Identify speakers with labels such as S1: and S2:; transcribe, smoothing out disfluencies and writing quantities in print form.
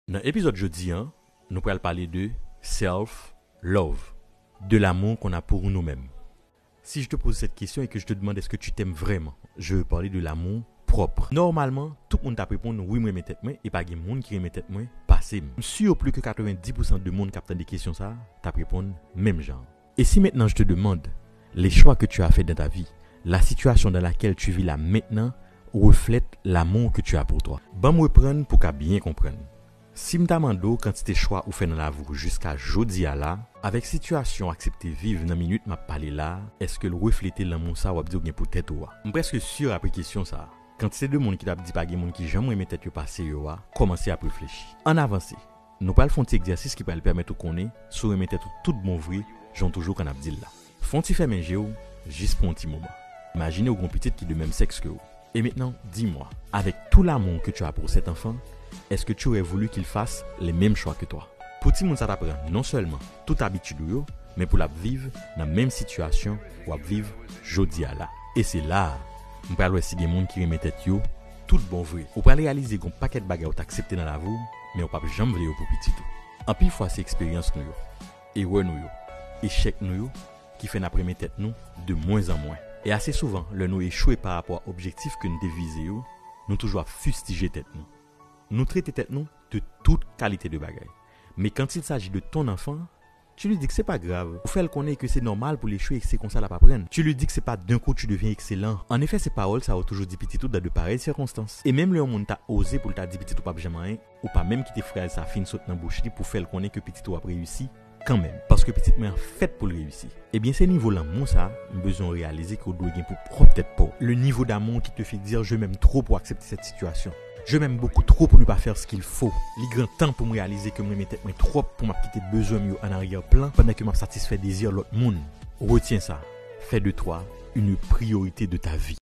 S1: Dans l'épisode jeudi, nous allons parler de self-love, de l'amour qu'on a pour nous-mêmes. Si je te pose cette question et que je te demande est-ce que tu t'aimes vraiment, je veux parler de l'amour propre. Normalement, tout le monde t'a répondu oui, moi, mes têtes, moi, et pas de monde qui remet tête, moi, passé. Sûr plus que 90% de monde qui a des questions, ça, t'a répondu même genre. Et si maintenant je te demande les choix que tu as fait dans ta vie, la situation dans laquelle tu vis là reflète l'amour que tu as pour toi. Bon, me reprendre pour qu'à bien comprendre. Si m'tamando quantité choix ou fait dans la vie jusqu'à jodi à là, avec situation accepter vivre dans minute m'a parler là, est-ce que le refléter l'amour ça ou dire pour tête ou presque sûr après question ça. Quand c'est deux monde qui t'a dit pas gen monde qui jamais aimé tête passer yo commencer à réfléchir. En avancé, nous pas le font exercice qui va le permettre qu'on ait sur remettre tout bon vrai, j'en toujours qu'on a dit là. Font ti faire manger ou juste pour un petit moment. Imaginez une petite qui de même sexe que vous. Et maintenant, dis-moi, avec tout l'amour que tu as pour cet enfant, est-ce que tu aurais voulu qu'il fasse les mêmes choix que toi? Pour ti moun ça t'apprend non seulement toute habitude yo, mais pour la vivre dans la même situation ou à vivre jodi à là. Et c'est là, on parle aussi des monde qui remet tête yo tout bon vrai. Ou pas réaliser qu'on paquet de bagages t'accepter dans la vie, mais on pas jamais vle pour petit tout. En pile fois c'est expérience nous yo, erreur nous yo, échec nous yo qui fait n'après tête nous de moins en moins. Et assez souvent, le nous échouer par rapport à l'objectif que nous dévisé yo, nous toujours fustiger tête nous. Nous traiter tête nous de toute qualité de bagaille. Mais quand il s'agit de ton enfant, tu lui dis que c'est pas grave. Ou fait connaître que c'est normal pour l'échouer et que c'est comme ça la pas prendre. Tu lui dis que c'est pas d'un coup tu deviens excellent. En effet, ces paroles ça a toujours dit petit tout dans de pareilles circonstances. Et même le monde t'a osé pour t'a dit petit tout pas jamais ou pas même qui tes frères ça fin saute dans bouche pour faire connaître que petit tout a réussi quand même parce que petite mère fait pour le réussir. Et bien c'est niveau l'amour ça, besoin réaliser qu'on doit gagner pour propre tête pas. Le niveau d'amour qui te fait dire je m'aime trop pour accepter cette situation. Je m'aime beaucoup trop pour ne pas faire ce qu'il faut. Il grand temps pour me réaliser que je me tête trop pour m'appliquer besoin mieux en arrière-plan pendant que m'a satisfait désir l'autre monde. Retiens ça. Fais de toi une priorité de ta vie.